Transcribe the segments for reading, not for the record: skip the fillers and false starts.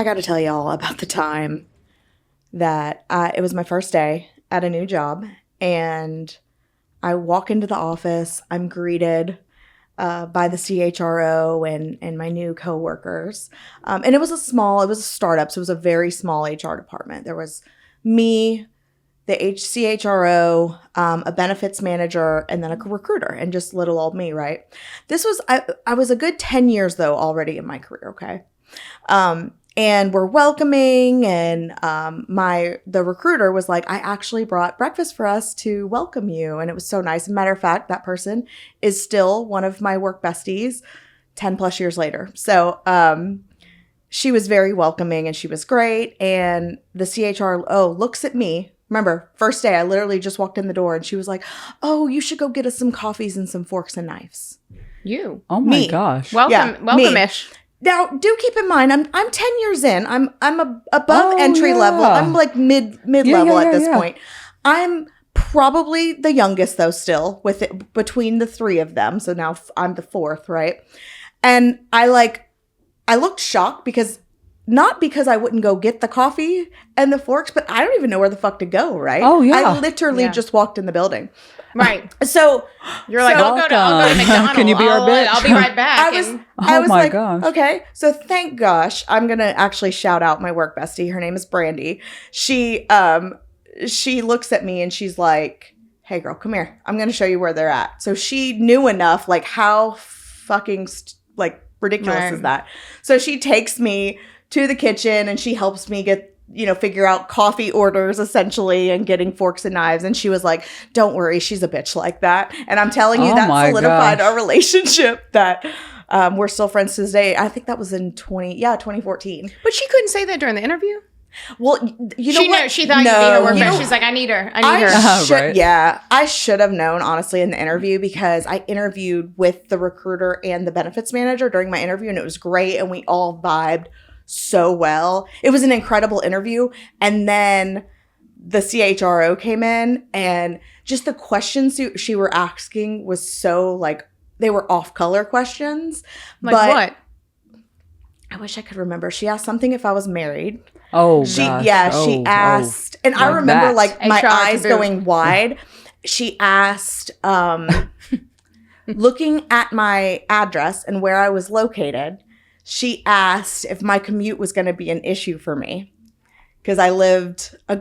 I got to tell y'all about the time that it was my first day at a new job, and I walk into the office. I'm greeted by the CHRO and my new coworkers. And it was a startup, so it was a very small HR department. There was me, the CHRO, a benefits manager, and then a recruiter, and just little old me, right? I was a good 10 years, though, already in my career, okay? And we're welcoming, and the recruiter was like, I actually brought breakfast for us to welcome you. And it was so nice. As a matter of fact, that person is still one of my work besties 10 plus years later. So she was very welcoming, and she was great. And the CHRO looks at me. Remember, first day, I literally just walked in the door, and she was like, oh, you should go get us some coffees and some forks and knives. You? Oh my gosh. Welcome-ish. Now, do keep in mind, I'm 10 years in. I'm above entry level. I'm like mid level at this point. I'm probably the youngest, though, still with it between the three of them. So now I'm the fourth, right? And I looked shocked not because I wouldn't go get the coffee and the forks, but I don't even know where the fuck to go, right? Oh, yeah. I literally just walked in the building. Right. So you're like, I'll go to McDonald's. Can you be our bitch? I'll be right back. I was like, gosh. Okay. So thank gosh, I'm going to actually shout out my work bestie. Her name is Brandy. She looks at me and she's like, hey girl, come here. I'm going to show you where they're at. So she knew enough, like how fucking ridiculous is that? So she takes me to the kitchen and she helps me figure out coffee orders essentially and getting forks and knives. And she was like, don't worry, she's a bitch like that. And I'm telling you, that solidified our relationship that we're still friends to this day. I think that was in 2014. But she couldn't say that during the interview? Well, you know what? She thought you'd be her work best. She's like, I need her. Right. Yeah, I should have known, honestly, in the interview, because I interviewed with the recruiter and the benefits manager during my interview, and it was great. And we all vibed so well. It was an incredible interview. And then the CHRO came in, and just the questions she were asking was so they were off color questions. What? I wish I could remember. She asked something if I was married. Oh, she asked, and I remember my eyes going wide. She asked, looking at my address and where I was located, she asked if my commute was going to be an issue for me, because I lived a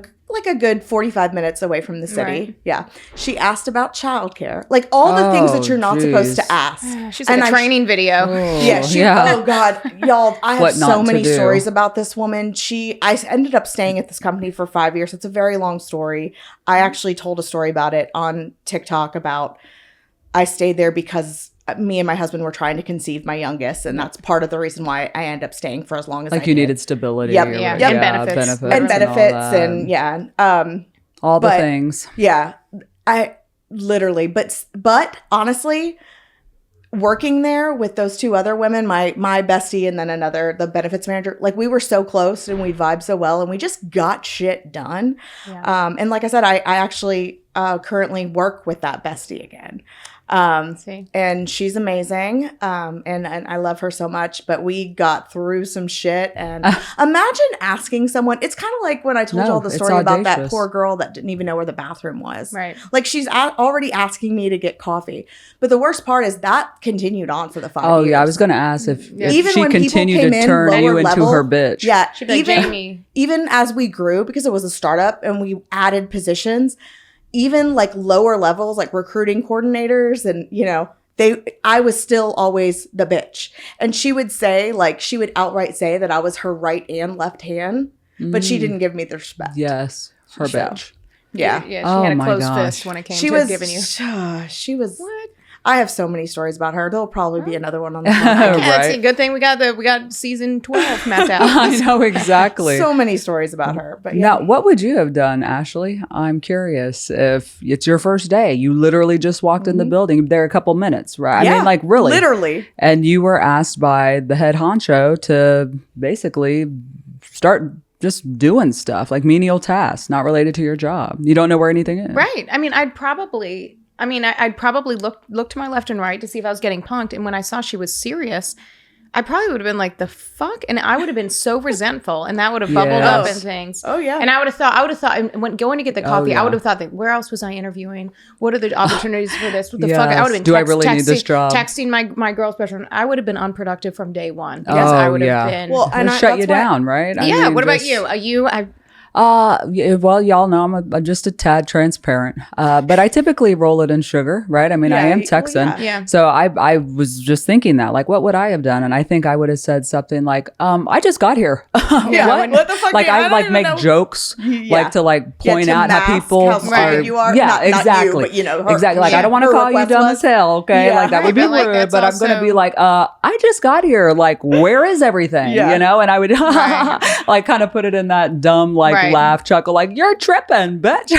good 45 minutes away from the city. Right. Yeah. She asked about childcare, all the things that you're not supposed to ask. She's like a training video. Oh God, y'all, I have so many stories about this woman. I ended up staying at this company for 5 years. It's a very long story. I actually told a story about it on TikTok about I stayed there because me and my husband were trying to conceive my youngest, and that's part of the reason why I ended up staying for as long as I did. You needed stability. Yep. And benefits. All the things. Yeah. I literally, but honestly, working there with those two other women, my bestie and then the benefits manager, we were so close and we vibed so well and we just got shit done. Yeah. And like I said, I actually currently work with that bestie again. And she's amazing. And I love her so much, but we got through some shit. And imagine asking someone, it's kind of like when I told you all the story about that poor girl that didn't even know where the bathroom was. Right. She's already asking me to get coffee. But the worst part is that continued on for the 5 years. Oh yeah. I was going to ask if even she when continued to turn you into her bitch. Yeah. She'd be like, Jamie. Even as we grew, because it was a startup and we added positions, even lower levels, recruiting coordinators, and I was still always the bitch. And she would say, she would outright say that I was her right and left hand, but she didn't give me the respect. Yes, her bitch. Yeah. Yeah, she had a closed fist when it came to giving you. She was. What? I have so many stories about her. There'll probably be another one on the podcast. That's a good thing we got season 12 mapped out. I know, exactly. So many stories about her. But now, what would you have done, Ashley? I'm curious. If it's your first day, you literally just walked in the building. There a couple minutes, right? Yeah, I mean, really. Literally. And you were asked by the head honcho to basically start just doing stuff, menial tasks, not related to your job. You don't know where anything is. Right. I mean, I'd probably look to my left and right to see if I was getting punked. And when I saw she was serious, I probably would have been like, the fuck? And I would have been so resentful, and that would have bubbled up Yes. and things. Oh, yeah. And I would have thought, and when going to get the coffee, yeah. I would have thought that, where else was I interviewing? What are the opportunities for this? What the fuck? I Yes. would have been Do I really need this job? texting my girl's best friend. I would have been unproductive from day one. Oh, Because I would yeah. have been. Well, and It'll I- shut you that's why- down, right? I yeah. mean, What about just- you? Are you? Yeah, well, y'all know I'm just a tad transparent, but I typically roll it in sugar, right? I mean, I Yeah, am well, Texan, yeah. Yeah. so I was just thinking that, like, what would I have done? And I think I would have said something like, I just got here. Yeah, what the fuck? Like I I don't like even make know. jokes, Yeah. like to like Yeah, point to out how mask people how stupid you are. Yeah, Not you, exactly. but, you know, her- exactly. Like yeah, I don't want to her call you request dumb was- as hell, okay? Yeah. Like that would be Right, but, like, rude, that's but I'm gonna also- be like, I just got here. Like, where is everything? Yeah. You know? And I would Right. like kind of put it in that dumb like Right. laugh chuckle, like you're tripping, bitch,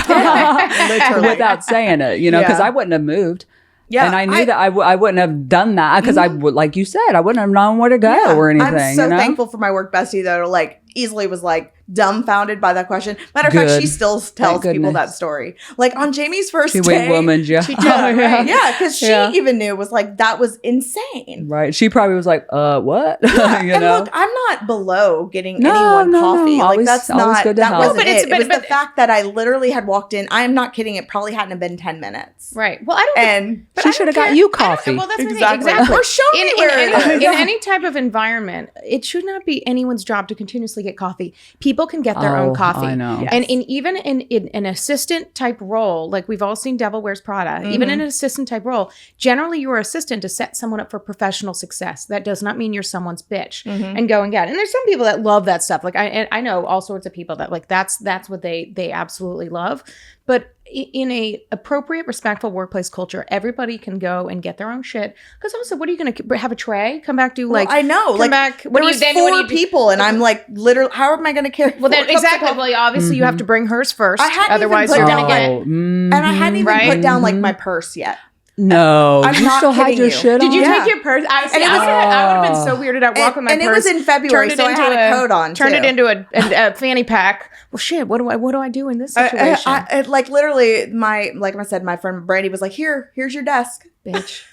Literally. without saying it. You know, because Yeah. I wouldn't have moved. Yeah, and I knew that I wouldn't have done that because I would, like you said, I wouldn't have known where to go Yeah, or anything. I'm so you know? thankful for my work bestie that like easily was like dumbfounded by that question. Matter of fact, Good. she still tells people goodness. that story. Like on Jamie's first She day. went woman, yeah. She did, right? Yeah, because she Yeah. even knew was like that was insane. Right. She probably was like, what? Yeah, you and know? look, I'm not below getting No, anyone no, no. coffee. Like Always- that's always not good to that help. wasn't No, but it's- it. It was but- the fact that I literally had walked in. I am not kidding. It probably hadn't been 10 minutes. Right. Well, I don't. And But She I should have don't got care. you I don't- coffee. Well, that's the thing. Exactly. Exactly. Or show me in, where in, it is. in any type of environment, it should not be anyone's job to continuously get coffee. People can get their Oh, own coffee. I know. Yes. And even in an assistant type role, like we've all seen Devil Wears Prada, even in an assistant type role, generally you're assistant to set someone up for professional success. That does not mean you're someone's bitch and go and get it. And there's some people that love that stuff. Like I know all sorts of people that like that's what they absolutely love. But in a appropriate, respectful workplace culture, everybody can go and get their own shit. Because also, what are you going to have a tray? Come back, do Well, like I know. Come Like back. there What do you was then? 4 What do you do? people, and I'm like literally. How am I going to carry? Well, then 4 cups of exactly. coffee? Well, obviously you have to bring hers first. I hadn't even Otherwise, put you're down, gonna get. Oh, And I hadn't even Right? put down like my purse yet. No, I'm you not still had kidding your you. shit Did on? you Yeah. take your purse? I And it was- I would have been so weirded out walking my And purse. it was in February, turned it so I into had a coat on. Turned it too. into a fanny pack. Well, shit. What do I do in this situation? I like literally like I said, my friend Brandy was like, here's your desk, Bitch,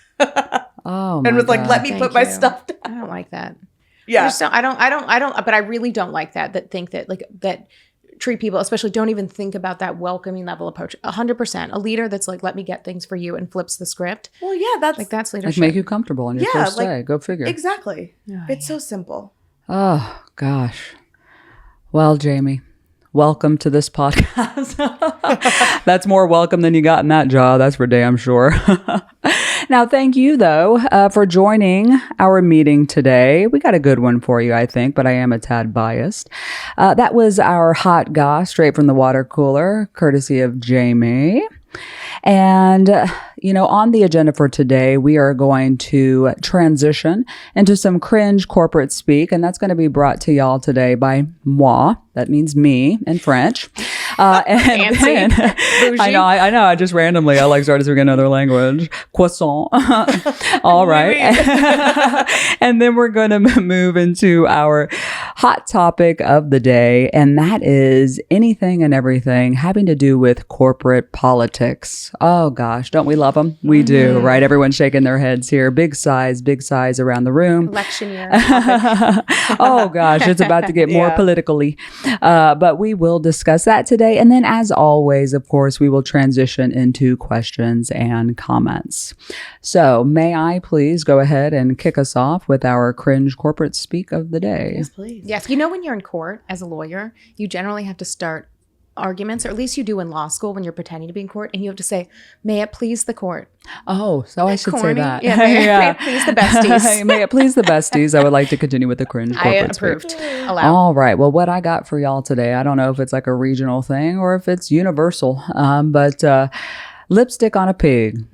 Oh, my and was like, God. let me Thank put my you. stuff down. I don't like that. Yeah, I don't. But I really don't like that. That think that like that. Treat people, especially don't even think about that welcoming level approach. 100%. A leader that's like, let me get things for you and flips the script. well, yeah, that's Like that's Like leadership. make you comfortable on your Yeah, first like, day. Go figure. exactly. Oh, It's so simple. Oh gosh. Well, Jamie, welcome to this podcast. That's more welcome than you got in that job. That's for damn sure. Now, thank you though for joining our meeting today. We got a good one for you, I think, but I am a tad biased. That was our hot goss straight from the water cooler, courtesy of Jamie. And, on the agenda for today, we are going to transition into some cringe corporate speak, and that's going to be brought to y'all today by moi. That means me in French. And Fancy. then, Bougie. I know. I just randomly, I like started speaking another language. Croissant. All right. And then we're going to move into our hot topic of the day, and that is anything and everything having to do with corporate politics. Oh gosh, don't we love them? We do, right? Everyone's shaking their heads here. Big sighs around the room. Election year. Oh gosh, it's about to get more Yeah. politically. But we will discuss that today. And then as always, of course, we will transition into questions and comments. So may I please go ahead and kick us off with our cringe corporate speak of the day? Yes, please. Yes, when you're in court as a lawyer, you generally have to start arguments, or at least you do in law school when you're pretending to be in court, and you have to say, "May it please the court." Oh, so I should say Corny. that. Yeah, may it please the besties. May it please the besties. I would like to continue with the cringe I corporate speak. approved. Allow. All right. Well, what I got for y'all today, I don't know if it's like a regional thing or if it's universal, but lipstick on a pig.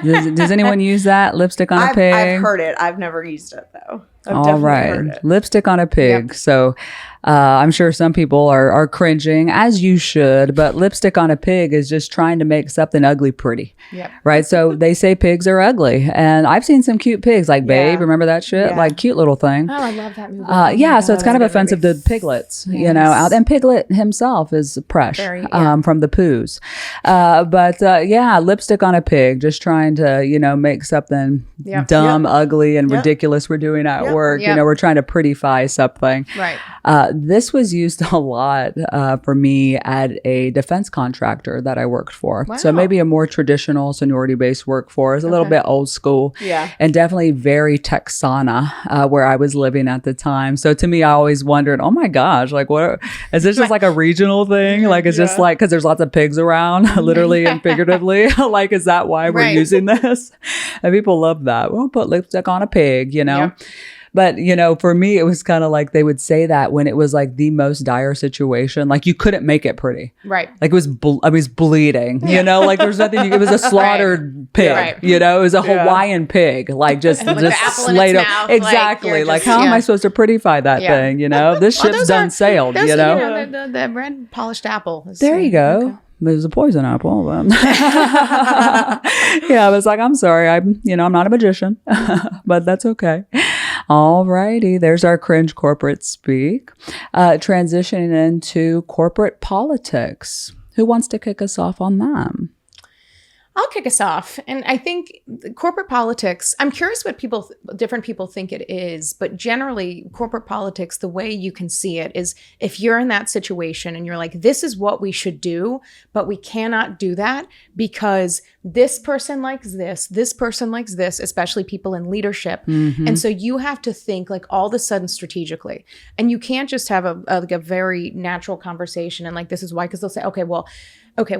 does anyone use that? Lipstick on a pig? I've heard it. I've never used it though. I've All definitely right. heard it. Lipstick on a pig. Yep. So I'm sure some people are cringing, as you should, but lipstick on a pig is just trying to make something ugly pretty. Yep. Right. So they say pigs are ugly. And I've seen some cute pigs like Babe. Yeah. Remember that shit? Yeah. Like cute little thing. Oh, I love that movie. Yeah, so it's kind of that's a good offensive movie. to piglets, out. And Piglet himself is Presh Very, yeah. from the Poos. But yeah, lipstick on a pig, just trying to, make something Yep. dumb, ugly, and ridiculous we're doing at Yep. at work. Yep. You know, we're trying to prettify something. Right. This was used a lot for me at a defense contractor that I worked for. Wow. So maybe a more traditional seniority-based workforce, a little bit old school. Yeah. And definitely very Texana where I was living at the time. So to me, I always wondered, oh my gosh, like what, is this just like a regional thing? Like it's just like, because there's lots of pigs around, literally and figuratively. Like, is that why we're Right. using this? And people love that. We'll put lipstick on a pig, you know? Yep. But, you know, for me, it was kind of like they would say that when it was like the most dire situation, like you couldn't make it pretty. Right. Like it was, I was bleeding, you know, like there's nothing, it was a slaughtered pig, Right. you know, it was a Hawaiian pig, like just, With the just apple in slayed its up. mouth, Exactly. like, Like, you're just- how am I supposed to prettify that Yeah. thing? You know, this Well, ship's those done are- sailed, those, you know? the red polished apple. There you go. It was a poison apple. But yeah, I was like, I'm sorry. I'm not a magician, but that's okay. All righty. There's our cringe corporate speak. Transitioning into corporate politics. Who wants to kick us off on that? I'll kick us off. And I think corporate politics, I'm curious what different people think it is, but generally corporate politics, the way you can see it is if you're in that situation and you're like, this is what we should do, but we cannot do that because this person likes this person likes this, especially people in leadership. And so you have to think like all of a sudden strategically, and you can't just have a very natural conversation and like, this is why, because they'll say, okay, well,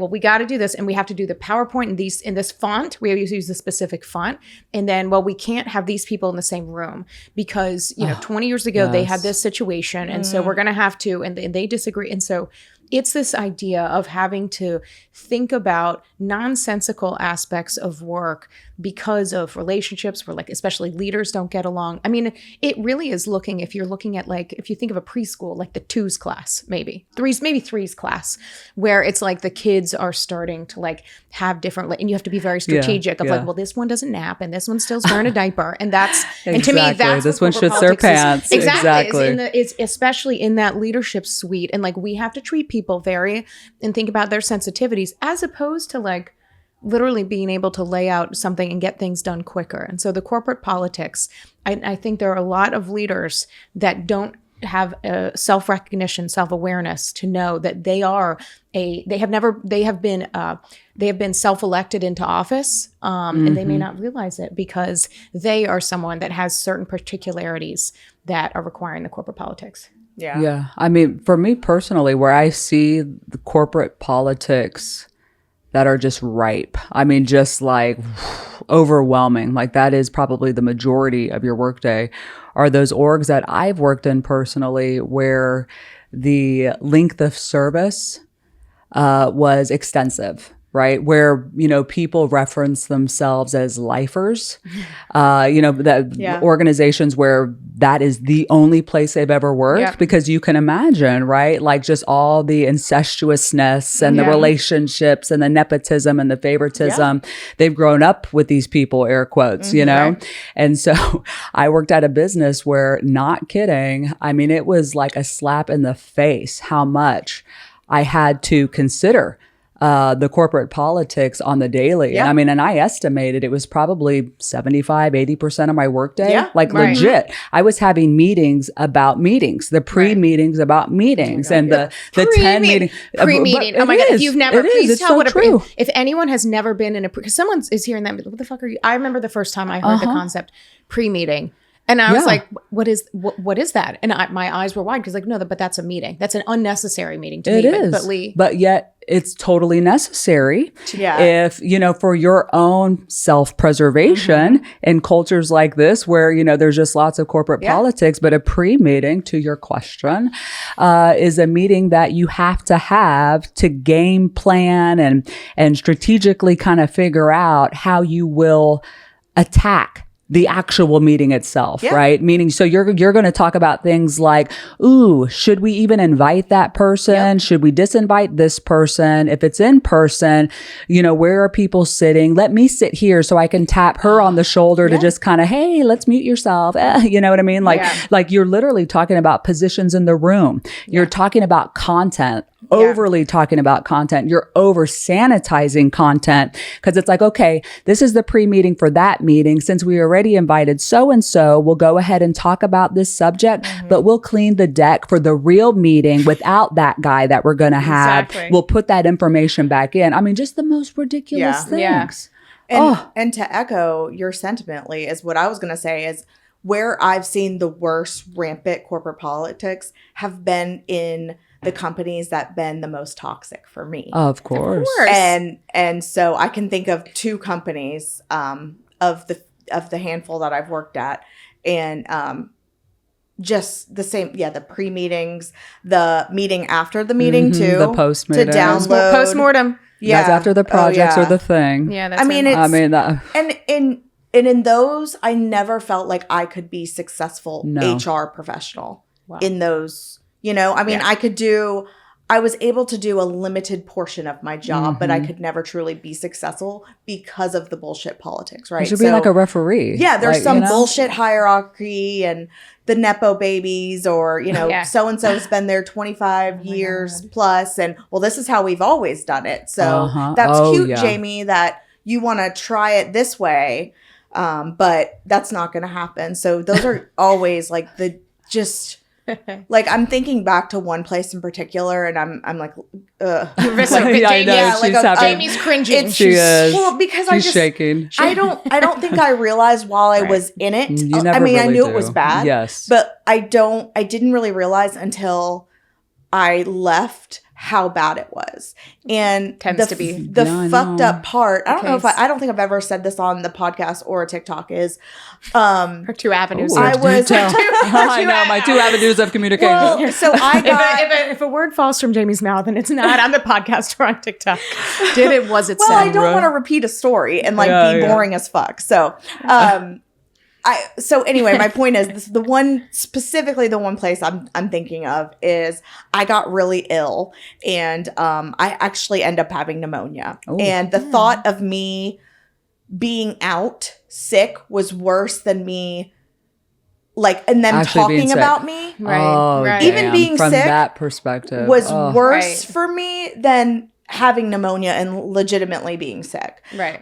we got to do this, and we have to do the PowerPoint in this font. We have to use the specific font, and then we can't have these people in the same room because 20 years ago they had this situation, and so we're gonna have to, and they disagree, and so it's this idea of having to think about nonsensical aspects of work because of relationships where like especially leaders don't get along. I mean, it really is if you're looking at like, if you think of a preschool, like the twos class, maybe threes class, where it's like the kids are starting to like have different, and you have to be very strategic of like, well, this one doesn't nap and this one still's wearing a diaper. And that's, and to me, that's this what one corporate shits their politics is. pants. Exactly. Exactly. It's especially in that leadership suite. And like, we have to treat people and think about their sensitivities as opposed to like literally being able to lay out something and get things done quicker. And so the corporate politics, I think there are a lot of leaders that don't have self-recognition, self-awareness to know that they have been self-elected into office, and they may not realize it because they are someone that has certain particularities that are requiring the corporate politics. Yeah. I mean, for me personally, where I see the corporate politics that are just ripe, I mean, just like overwhelming, like that is probably the majority of your workday, are those orgs that I've worked in personally where the length of service was extensive. Right. Where, people reference themselves as lifers, organizations where that is the only place they've ever worked, because you can imagine, right? Like just all the incestuousness and the relationships and the nepotism and the favoritism. They've grown up with these people, air quotes, And so I worked at a business where, not kidding, I mean, it was like a slap in the face how much I had to consider the corporate politics on the daily. Yeah. I mean, and I estimated it was probably 80% of my workday. Yeah, like right. legit. I was having meetings about meetings, the pre-meetings about meetings, and the 10 meetings. Pre-meeting. Oh my God. If you've never, please it's tell so what true. if anyone has never been in because someone is hearing that, what the fuck are you? I remember the first time I heard the concept pre-meeting. And I was like, what is that? And my eyes were wide because like, no, but that's a meeting. That's an unnecessary meeting to me. It is. But Lee. But yet it's totally necessary if, for your own self-preservation in cultures like this where, there's just lots of corporate politics, but a pre-meeting, to your question, is a meeting that you have to game plan and strategically kind of figure out how you will attack the actual meeting itself, right? Meaning, so you're going to talk about things like, ooh, should we even invite that person? Should we disinvite this person? If it's in person, where are people sitting? Let me sit here so I can tap her on the shoulder to just kind of, hey, let's mute yourself. You know what I mean? Like you're literally talking about positions in the room. You're talking about content. Overly talking about content. You're over sanitizing content because it's like, okay, this is the pre-meeting for that meeting. Since we already already invited so-and-so. We'll go ahead and talk about this subject, but we'll clean the deck for the real meeting without that guy that we're going to have. Exactly. We'll put that information back in. I mean, just the most ridiculous Yeah. things. Yeah. And to echo your sentiment, Lee, is what I was going to say is where I've seen the worst rampant corporate politics have been in the companies that been the most toxic for me. Of course. And so I can think of two companies of the handful that I've worked at, and just the same, the pre-meetings, the meeting after the meeting too, The post to meeting. download Postmortem. That's after the projects Oh, or the thing. Yeah, that's I mean, it. and in those, I never felt like I could be successful No. HR professional Wow. in those. I mean, I was able to do a limited portion of my job, but I could never truly be successful because of the bullshit politics, right? You should be like a referee. Yeah, there's Like, some you know? bullshit hierarchy and the Nepo babies, or, Yeah. so-and-so's been there 25 years plus. And, well, this is how we've always done it. So Uh-huh. that's Oh, cute, yeah. Jamie, that you want to try it this way. But that's not going to happen. So those are always like like I'm thinking back to one place in particular, and I'm like, ugh. I know, she's having- Jamie's cringing. She is. Well, because She's shaking. I don't think I realized while I was in it. You never I mean, I really knew do. it was bad. Yes. But I didn't really realize until I left how bad it was. And Tends to be. the Yeah, I fucked know. up part. I don't know if case. I don't think I've ever said this on the podcast or a TikTok is Her two avenues. Ooh, I do was- tell. I know, my two avenues of communication. well, so I got if a word falls from Jamie's mouth and it's not on the podcast or on TikTok, was it well, said? I don't want to repeat a story and like Yeah, be yeah. boring as fuck. So, so anyway, my point is this, the one place I'm thinking of is I got really ill, and I actually end up having pneumonia. Oh. And the thought of me being out sick was worse than me and them Actually being talking sick. about me Right, Oh, right. Even damn. being from sick that perspective was oh. worse Right. for me than having pneumonia and legitimately being sick. Right.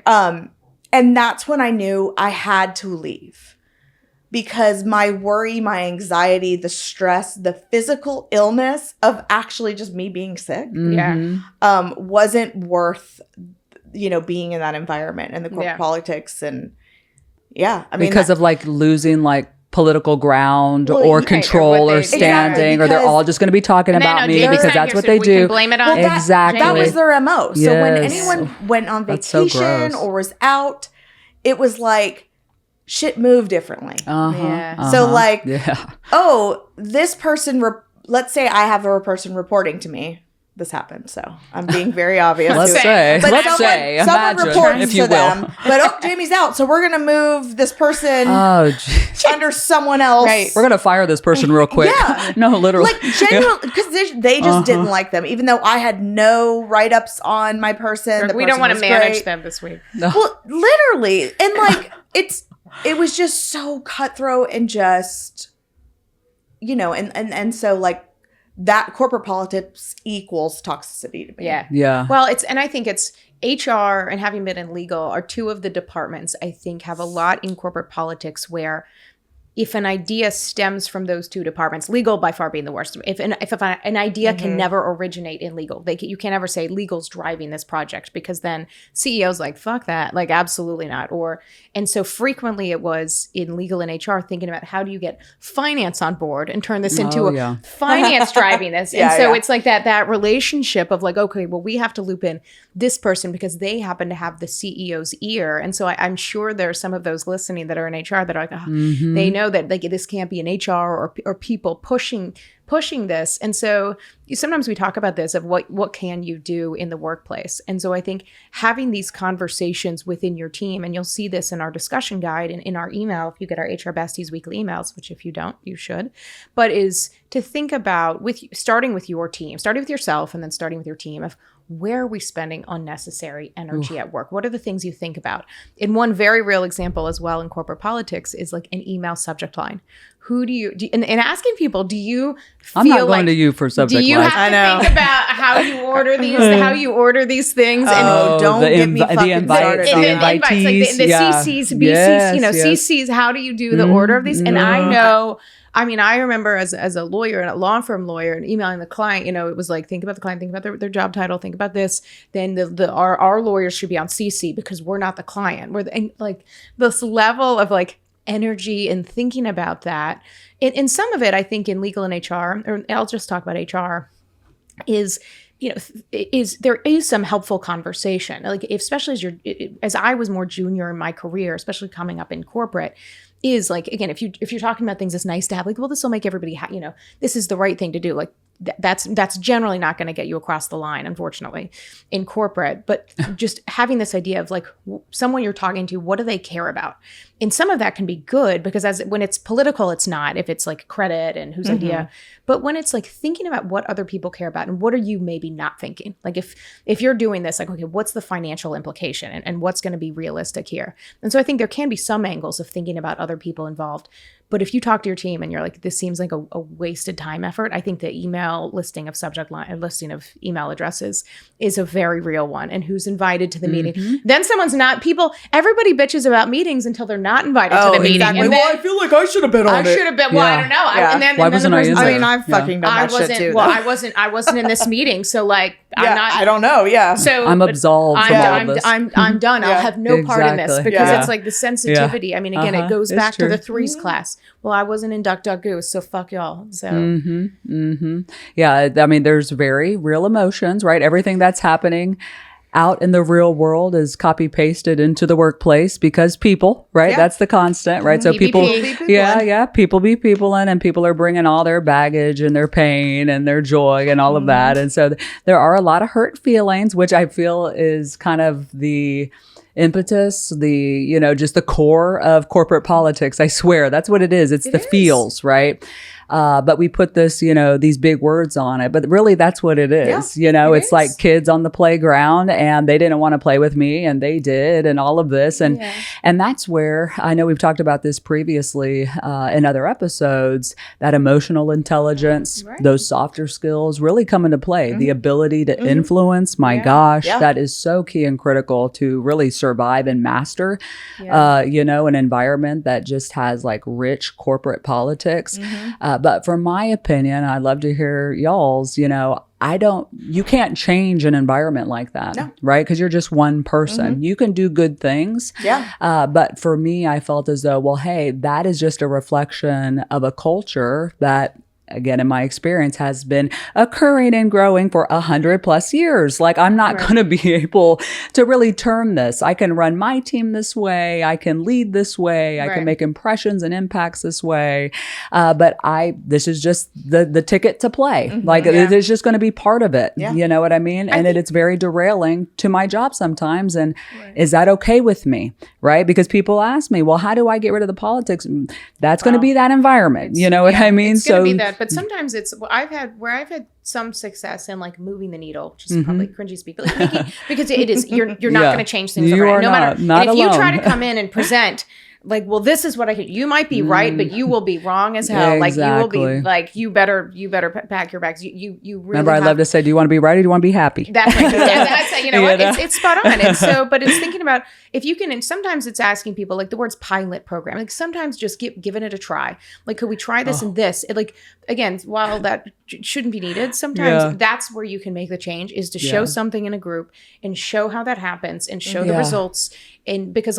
And that's when I knew I had to leave, because my worry, my anxiety, the stress, the physical illness of actually just me being sick Mhm. wasn't worth, being in that environment and the corporate Yeah. politics. And I mean, because of like losing like political ground Well, or right, or control what or they- standing, or they're because- all just going to be talking about me Jamie's because not that's here, what so they we do. can blame it on Well, Exactly. that was their MO. So when Yes. anyone went on That's so vacation gross. or was out, it was like shit moved differently. Uh-huh, Yeah. So, like- yeah. Oh, this person, let's say I have a person reporting to me. This happened, so I'm being very obvious. Let's to it. say, But let's someone, say, someone imagine, reports if you to will. them, but Jamie's out, so we're gonna move this person Oh, geez. under someone else. Right. We're gonna fire this person real quick. Yeah. No, literally. Like genuinely, because they just didn't like them, even though I had no write-ups on my person. The We don't person want to was manage great. them this week. Well, literally, and like it was just so cutthroat and just, and so like that corporate politics equals toxicity to me. Yeah. Yeah. Well, and I think it's HR and having been in legal are two of the departments I think have a lot in corporate politics where if an idea stems from those two departments, legal by far being the worst. If an idea can never originate in legal, you can't ever say legal's driving this project, because then CEO's like, fuck that, like absolutely not. And so frequently it was in legal and HR thinking about how do you get finance on board and turn this into yeah. finance driving this. Yeah, and so yeah. it's like that relationship of like, okay, well, we have to loop in this person because they happen to have the CEO's ear. And so I'm sure there are some of those listening that are in HR that are like, they know that like this can't be an HR or people pushing this. And so sometimes we talk about this of what can you do in the workplace. And so I think having these conversations within your team, and you'll see this in our discussion guide and in our email, if you get our HR Besties weekly emails, which if you don't, you should, but is to think about starting with your team, starting with yourself and then starting with your team of where are we spending unnecessary energy at work? What are the things you think about? In one very real example as well in corporate politics is like an email subject line. who do you, and asking people, do you feel I'm not going like, to you for subject do you line. have to think about how you order these things? Oh, don't get me fucking started on the that. invites, like the CCs, BCs, CCs, how do you do the order of these? And I know, I mean, I remember as a lawyer and a law firm lawyer and emailing the client, it was like, think about the client, think about their job title, think about this. Then our lawyers should be on CC because we're not the client. And like this level of like energy and thinking about that. In some of it, I think in legal and HR, or I'll just talk about HR, is there is some helpful conversation. Like especially as I was more junior in my career, especially coming up in corporate, is like, again, if you're talking about things, it's nice to have like, well, this will make everybody, this is the right thing to do. Like that's generally not going to get you across the line, unfortunately, in corporate. But just having this idea of like someone you're talking to, what do they care about? And some of that can be good because when it's political, it's not, if it's like credit and whose idea. But when it's like thinking about what other people care about and what are you maybe not thinking? Like if you're doing this, like, okay, what's the financial implication and what's going to be realistic here? And so I think there can be some angles of thinking about other people involved. But if you talk to your team and you're like, this seems like a wasted time effort, I think the email listing of subject line and listing of email addresses is a very real one. And who's invited to the meeting? Then everybody bitches about meetings until they're not invited to the meeting. Exactly. And Well, I feel like I should have been on it. I should have been. Well, I don't know. Yeah. And then, Why and then wasn't the I in person's there? like, I mean, I've fucking done that shit too. Well, though. I wasn't in this meeting, so like, Yeah, I'm not. I don't know. Yeah. So I'm absolved from all of this. I'm done. Yeah. I'll have no part in this Exactly. because Yeah. it's like the sensitivity. I mean, again, it goes It's back true. to the threes class. Well, I wasn't in DuckDuckGo, so fuck y'all. So Yeah, I mean, there's very real emotions, right? Everything that's happening out in the real world is copy pasted into the workplace because people, right? Yeah. That's the constant, right? So people, people. people be people in, and people are bringing all their baggage and their pain and their joy and all of that. And so there are a lot of hurt feelings, which I feel is kind of the impetus, just the core of corporate politics. I swear that's what it is. It's the feels, right? But we put this, these big words on it, but really that's what it is. It's like kids on the playground and they didn't want to play with me and they did, and all of this. And that's where I know we've talked about this previously in other episodes, that emotional intelligence, those softer skills really come into play. The ability to influence, my gosh, that is so key and critical to really survive and master, an environment that just has like rich corporate politics. But from my opinion, I'd love to hear y'all's, you can't change an environment like that, right? Because you're just one person. You can do good things. But for me, I felt as though, well, hey, that is just a reflection of a culture that, again, in my experience, has been occurring and growing for 100+ years. Like, I'm not going to be able to really turn this. I can run my team this way. I can lead this way. I can make impressions and impacts this way. But this is just the ticket to play. It is just going to be part of it. You know what I mean? And it's very derailing to my job sometimes. And is that okay with me? Right? Because people ask me, well, how do I get rid of the politics? That's going to be that environment. You know what I mean? It's going to be that. But sometimes I've had some success in like moving the needle, which is probably cringy speak, but like because it is, you're not going to change things overnight. No matter, and if you try to come in and present like, well, this is what you might be right, but you will be wrong as hell. Like you will be like, you better pack your bags. You really remember, I love to say, do you want to be right or do you want to be happy? That's right. What? It's spot on. And so, but it's thinking about if you can, and sometimes it's asking people like the words pilot program, like sometimes just giving it a try. Like, could we try this and this? Like, again, while that shouldn't be needed, sometimes that's where you can make the change, is to show something in a group and show how that happens and show the results. And because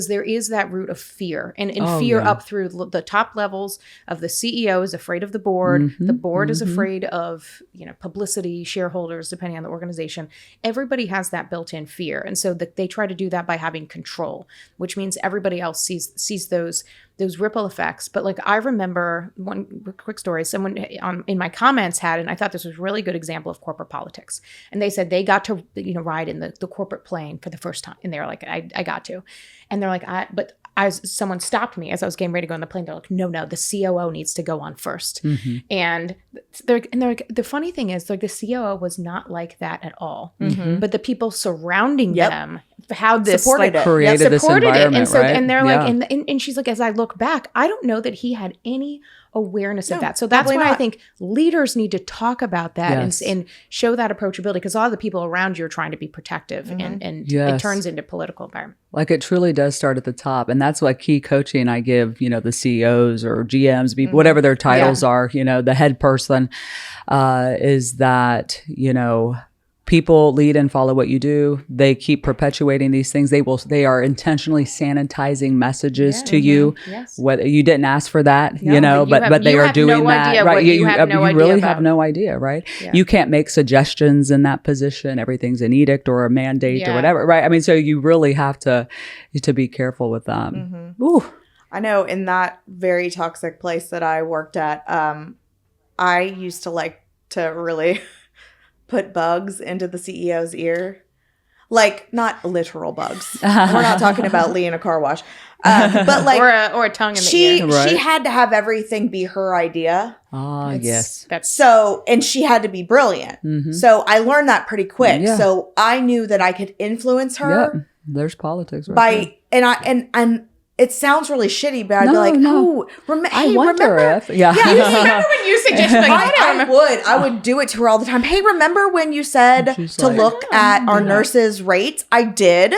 there is that root of fear and fear up through the top levels of the CEO is afraid of the board. The board is afraid of, publicity, shareholders, depending on the organization. Everybody has that built-in fear. And so they try to do that by having control, which means everybody else sees those ripple effects. But like, I remember one quick story, someone in my comments had, and I thought this was a really good example of corporate politics. And they said they got to, ride in the corporate plane for the first time. And they were like, I got to. And they're like, someone stopped me as I was getting ready to go on the plane. They're like, no, the COO needs to go on first. And they're like, the funny thing is, like, the COO was not like that at all. But the people surrounding them how this Supported it. created this supported it. environment, And so, right? and they're Yeah. like, and she's like, as I look back, I don't know that he had any awareness of No, that. So that's probably why I not. think leaders need to talk about that Yes. and show that approachability, because a lot of the people around you are trying to be protective, and it Yes. turns into political environment. Like it truly does start at the top. And that's what key coaching I give, the CEOs or GMs, whatever their titles are, the head person, is that, people lead and follow what you do. They keep perpetuating these things. They are intentionally sanitizing messages to you. Yes. Whether you didn't ask for that, you but they you are have doing no that. idea Right. what you have no idea really about. have no idea, right? Yeah. You can't make suggestions in that position. Everything's an edict or a mandate or Yeah. whatever. Right. I mean, so you really have to be careful with that. Ooh. I know in that very toxic place that I worked at, I used to like to really put bugs into the CEO's ear. Like, not literal bugs. We're not talking about Lee in a car wash. But like, or a tongue in the she ear. Right. had to have everything be her idea. Ah, yes. That's So, and she had to be brilliant. So I learned that pretty quick. Yeah. So I knew that I could influence Yep. her There's politics right there. and it sounds really shitty, but I'd be No, like, no. oh, I wonder remember? if, yeah. remember when you suggested like, I would do it to her all the time. Hey, remember when you said She's to like, look at our nurses' rates? I did.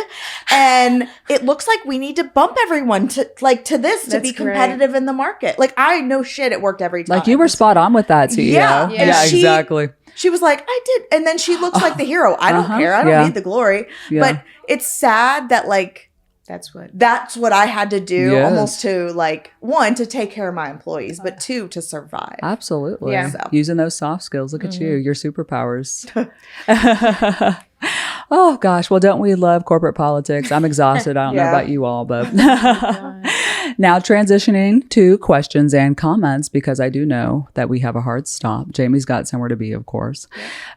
And it looks like we need to bump everyone to this to That's be great. competitive in the market. Like, I know shit, it worked every time. Like you were spot on with that, CEO. Yeah. Yeah. Yeah, She- exactly. She was like, I did. And then she looks like the hero. I don't care. I don't Yeah. need the glory. Yeah. But it's sad that like, that's what. that's what I had to do Yes. almost to like, one, to take care of my employees, but two, to survive. Absolutely. Yeah. So. Using those soft skills. Look at you, your superpowers. Oh, gosh. Well, don't we love corporate politics? I'm exhausted. I don't know Yeah. about you all, but now transitioning to questions and comments, because I do know that we have a hard stop. Jamie's got somewhere to be, of course.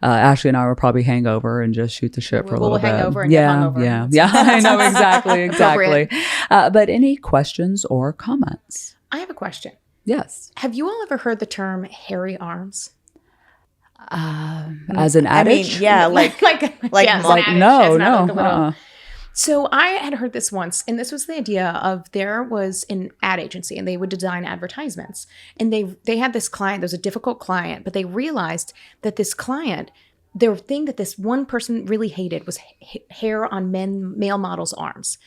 Ashley and I will probably hang over and just shoot the shit for a We'll little bit. hang over and get yeah, hungover. yeah, That's yeah. I know exactly, Appropriate. exactly. But any questions or comments? I have a question. Yes. Have you all ever heard the term hairy arms? As an I mean, adage? yeah, like, like like Like, adage. no, It's not no. like the little- uh-uh. So I had heard this once, and this was the idea of there was an ad agency, and they would design advertisements, and they had this client. There was a difficult client, but they realized that this client, the thing that this one person really hated was hair on male models' arms.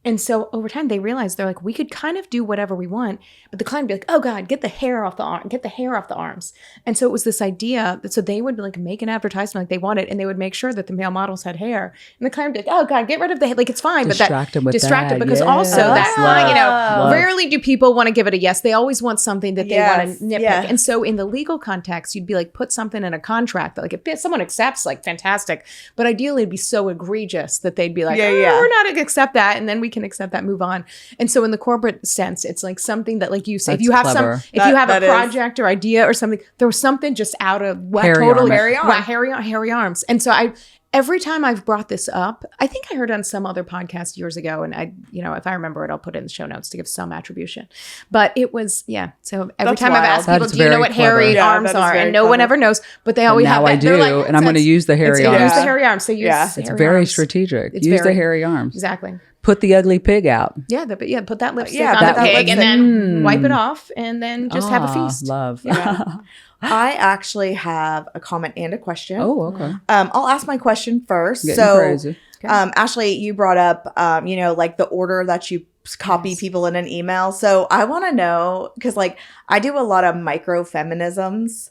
And so over time, they realized they're like, we could kind of do whatever we want, but the client would be like, oh God, get the hair off the arm, get the hair off the arms. And so it was this idea that so they would like make an advertisement like they wanted, and they would make sure that the male models had hair. And the client would be like, oh God, get rid of the hair. Like it's fine, Distract them but with distract that. it because Yes. also that client, Love. rarely do people want to give it a yes. They always want something that they want Yes, to nitpick. yeah. And so in the legal context, you'd be like, put something in a contract that like if someone accepts, like fantastic. But ideally it'd be so egregious that they'd be like, Yeah, oh, yeah. we're not going to accept that. And then we can accept that, move on. And so in the corporate sense, it's like something that like you say, if That's you have clever. if you have a That is. project or idea or something, there was something just out of Hairy totally arm. hairy arms. And so every time I've brought this up, I think I heard on some other podcast years ago, and I, if I remember it, I'll put it in the show notes to give some attribution. But it was, so every That's time I've wild. asked people, That's do you know very what hairy clever. Yeah, arms that is are? very And no one clever. ever knows, but they always now have I that. They're do, like, and I'm going to use the hairy arms. Use the hairy arms. So use Yeah. It's hairy very arms. strategic. It's Use the very- hairy arms. Exactly. Put the ugly pig out. Yeah, put that lipstick Yeah, on that the pig lipstick. and then wipe it off and then just have a Ah, feast. Love. I actually have a comment and a question. Oh, okay. I'll ask my question first. Getting so, crazy. Ashley, you brought up, like the order that you copy people in an email. So I want to know, because like I do a lot of micro feminisms.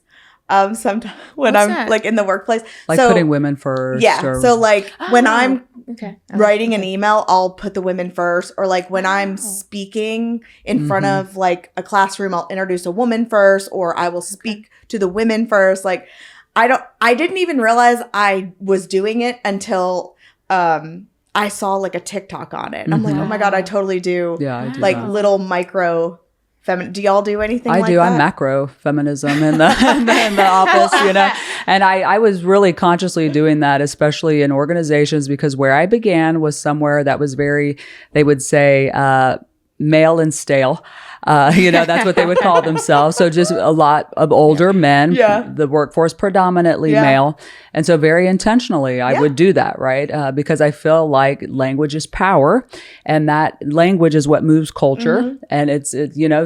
Sometimes when What's I'm that? like in the workplace, Like so, putting women first. yeah. or- So like when Oh, I'm okay. writing an email, I'll put the women first, or like when I'm speaking in front of like a classroom, I'll introduce a woman first, or I will speak to the women first. Like I didn't even realize I was doing it until I saw like a TikTok on it. And I'm like, oh my God, I totally do. Yeah, I do like that. little micro feminine. Do y'all do anything I like do. that? I'm macro feminism in the office, And I was really consciously doing that, especially in organizations, because where I began was somewhere that was very, they would say, male and stale. That's what they would call themselves. So just a lot of older men, the workforce predominantly male. And so very intentionally, I would do that, right? Because I feel like language is power, and that language is what moves culture. And it's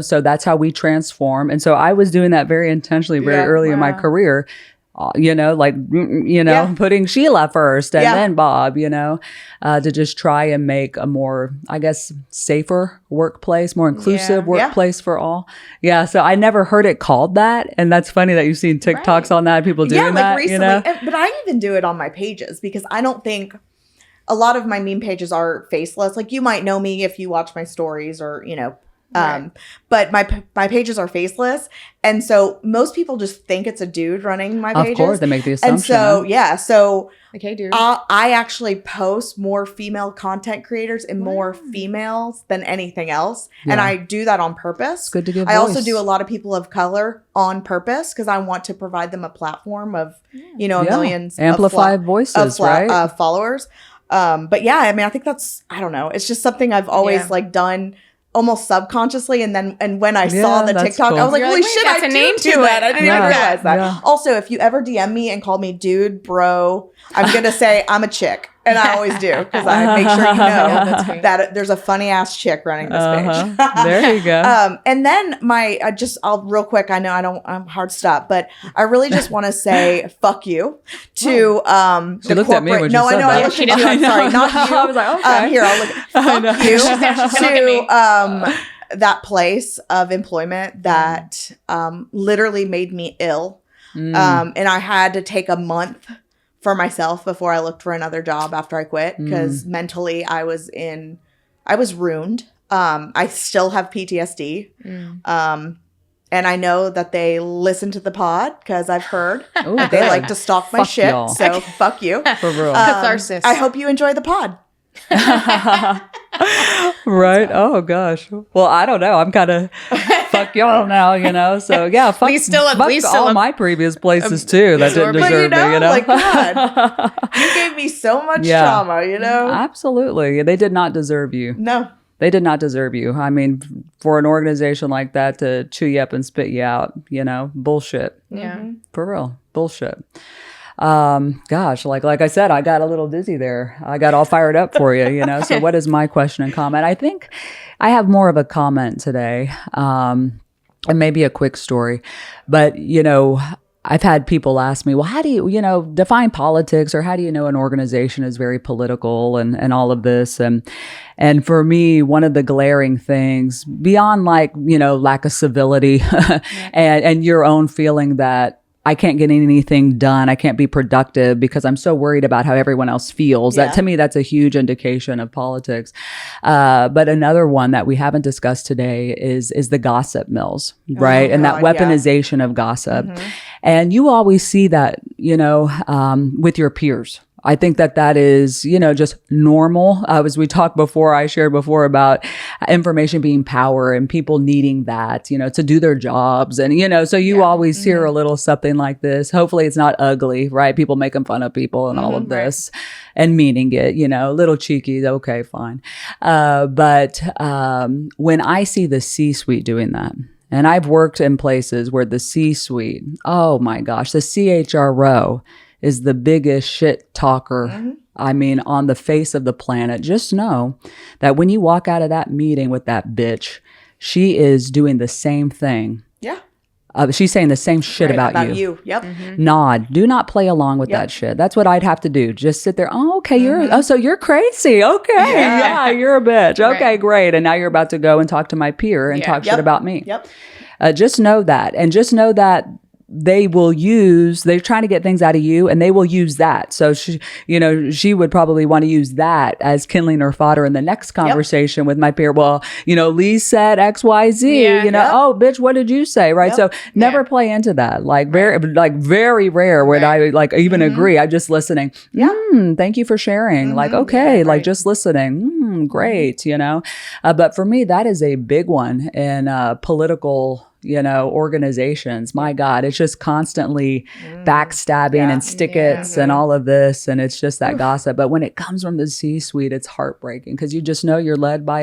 so that's how we transform. And so I was doing that very intentionally, very early in my career. Putting Sheila first and then Bob, to just try and make a more, I guess, safer workplace, more inclusive workplace for all. Yeah. So I never heard it called that. And that's funny that you've seen TikToks on that, people doing that, recently. But I even do it on my pages because I don't think a lot of my meme pages are faceless. Like you might know me if you watch my stories or, but my pages are faceless. And so most people just think it's a dude running my pages. Of course, they make the assumption. And so, okay, dude. I actually post more female content creators and more females than anything else. Yeah. And I do that on purpose. It's good to give I voice. also do a lot of people of color on purpose because I want to provide them a platform of, millions amplified voices, right? Followers. But yeah, I mean, I think that's, I don't know. It's just something I've always done almost subconsciously, and when I saw the TikTok, cool. I was like, holy shit, I do that. I didn't even realize that. Yeah. Also, if you ever DM me and call me dude, bro, I'm going to say I'm a chick. And I always do because I make sure you know that there's a funny ass chick running this page. There you go. And then I'll real quick. I know I'm hard stop, but I really just want to say fuck you to she looked at me when no, said I know. That. I looked at you. I'm sorry, not you. I was like, okay. Here, I'll look. Fuck you to that place of employment that literally made me ill, and I had to take a month for myself before I looked for another job after I quit because mentally I was ruined. I still have PTSD. And I know that they listen to the pod because I've heard that they like to stalk my shit. Y'all. So fuck you. For real. Catharsis. I hope you enjoy the pod. Right. Oh gosh. Well, I don't know. I'm kind of fuck y'all now, So yeah, fuck, all my previous places too that didn't deserve me. Like God, you gave me so much trauma. Absolutely. They did not deserve you. No. They did not deserve you. I mean, for an organization like that to chew you up and spit you out, bullshit. Yeah. For real. Bullshit. Gosh, like I said, I got a little dizzy there. I got all fired up for you, So what is my question and comment? I think I have more of a comment today, and maybe a quick story, but I've had people ask me, well, how do you, define politics, or how do you know an organization is very political and all of this? And for me, one of the glaring things beyond lack of civility and your own feeling that I can't get anything done. I can't be productive because I'm so worried about how everyone else feels. That to me, that's a huge indication of politics. But another one that we haven't discussed today is the gossip mills, right? And that weaponization of gossip. And you always see that, with your peers. I think that is, just normal. As we talked before, I shared before about information being power and people needing that, to do their jobs. And, so you always hear a little something like this. Hopefully it's not ugly, right? People making fun of people and all of this and meaning it, a little cheeky. Okay, fine. But when I see the C-suite doing that, and I've worked in places where the C-suite, oh my gosh, the CHRO is the biggest shit talker, I mean, on the face of the planet. Just know that when you walk out of that meeting with that bitch, she is doing the same thing. Yeah. She's saying the same shit about you. Yep. Nod. Do not play along with that shit. That's what I'd have to do. Just sit there. Oh, okay. So you're crazy. Okay. Yeah, you're a bitch. Okay, great. And now you're about to go and talk to my peer and talk shit about me. Yep. Just know that. And just know that they're trying to get things out of you, and they will use that. So she would probably want to use that as kindling her fodder in the next conversation with my peer. Well, Lee said X, Y, Z, oh bitch, what did you say? Right. So never play into that. Very rare would I even agree. I'm just listening. Thank you for sharing. Just listening. Great. But for me, that is a big one in political organizations. My God, it's just constantly backstabbing and stick-its and all of this. And it's just that gossip. But when it comes from the C-suite, it's heartbreaking because you just know you're led by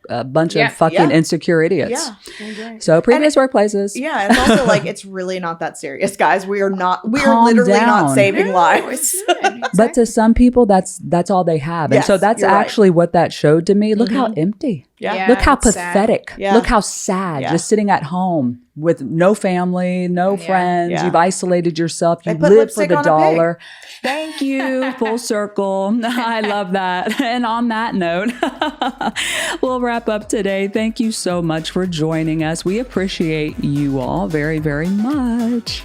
a bunch of fucking insecure idiots. Yeah. So previous workplaces. Yeah. And it's also like, it's really not that serious, guys. We are Calm literally down. not saving lives. But to some people, that's all they have. And Yes, so that's you're right. actually what that showed to me. Look how empty. Yeah. Look how it's sad. pathetic. Yeah. Look how sad. Yeah. Just sitting at home with no family, no friends. Yeah. You've isolated yourself. You They put live for lipstick the on a dollar. Thank you. Full circle. I love that. And on that note, we'll wrap up today. Thank you so much for joining us. We appreciate you all very, very much.